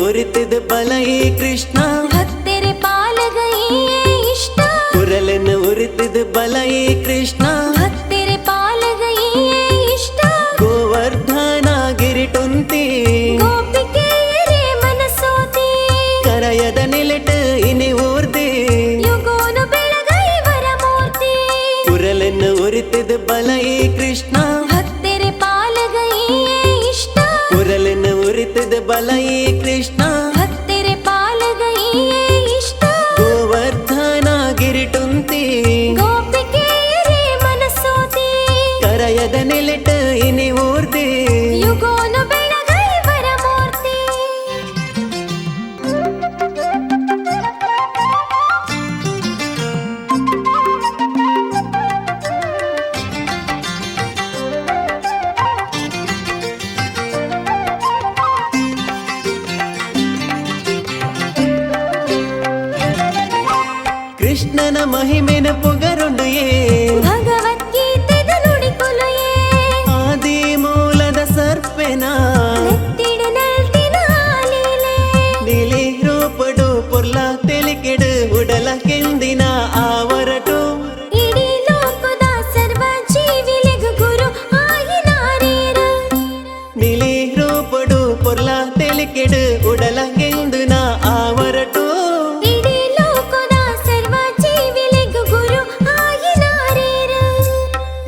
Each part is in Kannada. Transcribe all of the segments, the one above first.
ಉರಿತಿದ ಬಲೈ ಕೃಷ್ಣ ಭಕ್ತರೆ ಪಾಲಗೈಯೇ ಇಷ್ಟ ಕುರಲನ್ನು ಉರಿತಿದ ಬಲೈ ಕೃಷ್ಣ ಭಕ್ತರೆ ಪಾಲಗೈಯೇ ಇಷ್ಟ ಗೋವರ್ಧನ ಗಿರಿಟುಂತಿ ಗೋಪಿಕೆಯರೇ ಮನಸೋತಿ ಕರಯದ ನಿಲಟ ಇನಿ ಊರ್ದಿ ಯುಗೋನು ಬೆಳಗೈ ವರಮೂರ್ತಿ ಕುರಲನ್ನು ಉರಿತಿದ ಬಲೈ ಕೃಷ್ಣ ಭಕ್ತರೆ ಪಾಲಗೈಯೇ ಇಷ್ಟ ಕುರಲನ್ನು ಉರಿತಿದ ಬಲೈ ಕೃಷ್ಣ ಭಕ್ತರೆ ಪಾಲಗೈಯೇ ಇಷ್ಟ ಗೋವರ್ಧನ ಗಿರಿಟುಂತಿ ಗೋಪಿಕೆಯರೇ ಮನಸೋತಿ ಕರಯದ ನಿಲಟ ಇನಿ ಊರ್ದಿ ಯುಗೋನು ಬೆಳಗೈ ವರಮೂರ್ತಿ ಕೃಷ್ಣನ ಮಹಿಮೆನ ಪೊಗರುಂಡುಯೇ ಭಗವದ್ಗೀತೆದ ನುಡಿಕೊಲುಯೇ ಆದಿ ಮೂಲದ ಸರ್ಪೆನ ನೆತ್ತಿಡ ನಲ್ತಿನ ಲೀಲೆ ನೀಲಿ ರೂಪಡು ಪೊರ್ಲ ತೆಲಿಕೆಡು ಉಡಲ ಕೆಂದಿನ ಆವರಟು ಇಡೀ ಲೋಕದ ಸರ್ವ ಜೀವಿಲೆಗು ಗುರು ಆಗಿನಾರೇರ ನೀಲಿ ರೂಪಡು ಪೊರ್ಲ ತೆಲಿಕೆಡು ಉಡಲ ಕೆಂದಿನ ಆವರಟು ಇಡೀ ಲೋಕದ ಸರ್ವ ಜೀವಿಲೆಗು ಗುರು ಆಗಿನಾರೇರ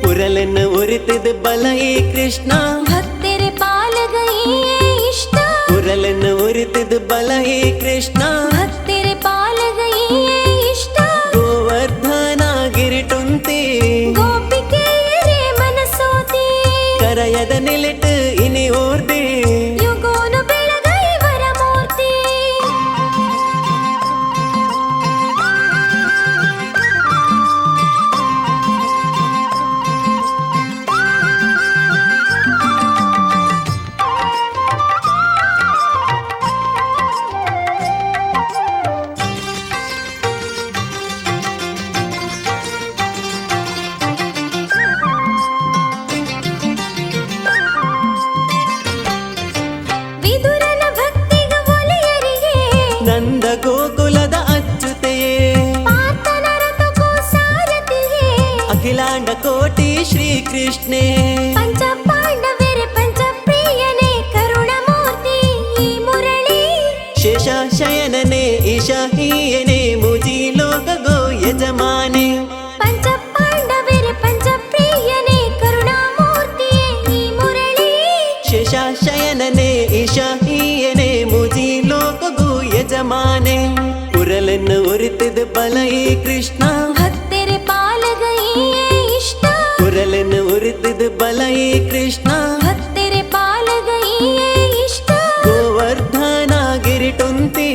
ಕುರಲನ್ನು ಉರಿತಿದ ಬಲೈ ಕೃಷ್ಣ ಭಕ್ತರೆ ಪಾಲಗೈಯೇ ಇಷ್ಟ ಕುರಲನ್ನು ಉರಿತಿದ ಬಲೈ ಕೃಷ್ಣ ಭಕ್ತರೆ ಪಾಲಗೈಯೇ ಇಷ್ಟ ಗೋವರ್ಧನ ಗಿರಿಟುಂತಿ ಗೋಪಿಕೆಯರೇ ಮನಸೋತಿ ಕರಯದ ನಿಲಿಟ ಇನಿ ಊರ್ದಿ ಯುಗೋನು ಬೆಳಗೈ ವರಮೂರ್ತಿ ವಿದುರನ ಭಕ್ತಿಗ ಒಲಿಯರಿಗೆ ನಂದ ಗೋಕುಲದ ಅಚ್ಚುತೆಯೇ ಪಾರ್ಥನ ರಥಕ್ಕೂ ಸಾರಥಿಗೆ ಅಖಿಲಾಂಡ ಕೋಟಿ ಶ್ರೀಕೃಷ್ಣೇ ಪಂಚ ಪಾಂಡವರೇ ಪಂಚಪ್ರಿಯನೇ ಕರುಣಮೂರ್ತಿ ಈ ಮುರಳಿ ಶೇಷ ಶಯನನೇ ಈಶಾಹೀಯನೇ ಮುಜಿ ಲೋಕ ಗೋ ಯಜಮಾನೆ ಪಂಚ ಪಾಂಡವರೇ ಪಂಚಪ್ರಿಯನೇ ಕರುಣಾಮೂರ್ತಿ ಈ ಮುರಳಿ ಶೇಷ ಶಯನನೇ ಈಶಾಹೀಯನೇ ಮುಜಿ ಲೋಕ ಗೋ ಯಜಮಾನೆ ಕುರಲನ್ನು ಉರಿತಿದ ಬಲೈ ಕೃಷ್ಣ ಭಕ್ತರೆ ಪಾಲಗೈಯೇ ಇಷ್ಟ ಕುರಲನ್ನು ಉರಿತಿದ ಬಲೈ ಕೃಷ್ಣ ಭಕ್ತರೆ ಪಾಲಗೈಯೇ ಇಷ್ಟ ಗೋವರ್ಧನ ಗಿರಿಟುಂತಿ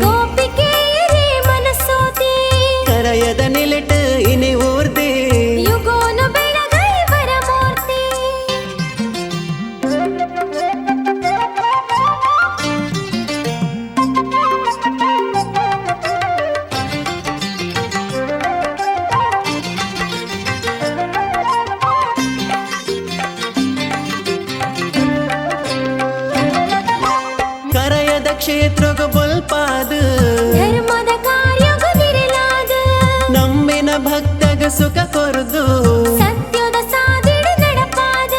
ಗೋಪಿಕೆಯರೇ ಮನಸೋತಿ ಕರಯದ ನಿಲಿಟ ಇನಿ ಊರ್ದಿ ಯುಗೋನು ಬೆಳಗೈ ವರಮೂರ್ತಿ ಕರಯದ ಕ್ಷೇತ್ರಗ ಬೊಲ್ಪಾದ ಧರ್ಮದ ಕಾರ್ಯಗದಿರಲಾದ ನಮ್ಮಿನ ಭಕ್ತಗ ಸುಖ ಕೊರದು ಸತ್ಯದ ಸಾದಿಡ ನಡಪಾದ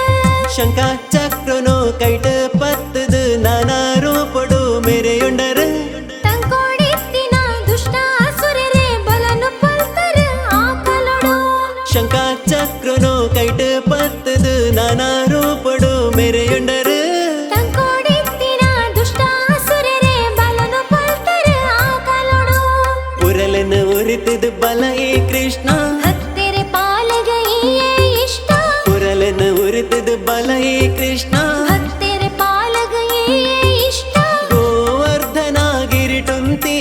ಶಂಕ ಚಕ್ರನು ಕೈಟ ಪತ್ತದು ನಾನಾ ರೂಪಡು ಮೆರೆಯುಂಡರ ತಂಕೋಡಿತ್ತಿನ ದುಷ್ಟ ಅಸುರರೇ ಬಲನು ಪಲ್ತರ ಆಕಲೊಡು ಶಂಕ ಚಕ್ರನು ಕೈಟ ಪತ್ತದು ನಾನಾ ರೂಪಡು ಮೆರೆಯುಂಡರ ತಂಕೋಡಿತ್ತಿನ ದುಷ್ಟ ಅಸುರರೇ ಬಲನು ಪಲ್ತರ ಆಕಲೊಡು ಕುರಲನ್ನು ಉರಿತಿದ ಬಲೈ ಕೃಷ್ಣ ಭಕ್ತರೆ ಪಾಲಗೈಯೇ ಇಷ್ಟ ಕುರಲನ್ನು ಉರಿತಿದ ಬಲೈ ಕೃಷ್ಣ ಭಕ್ತರೆ ಪಾಲಗೈಯೇ ಇಷ್ಟ ಗೋವರ್ಧನ ಗಿರಿಟುಂತಿ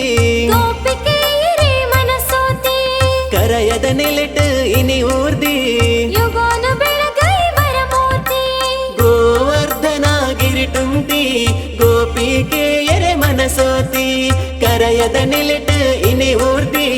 ಗೋಪಿಕೆಯರೇ ಮನಸೋತಿ ಕರಯದ ನಿಲಿಟ ಇನಿ ಊರ್ದಿ ಯುಗೋನು ಬೆಳಗೈ ವರಮೂರ್ತಿ ಗೋವರ್ಧನ ಗಿರಿಟುಂತಿ ಗೋಪಿಕೆಯರೆ ಮನಸೋತಿ ಕರಯದ ನಿಲಿಟ ಇನಿ ಊರ್ದಿ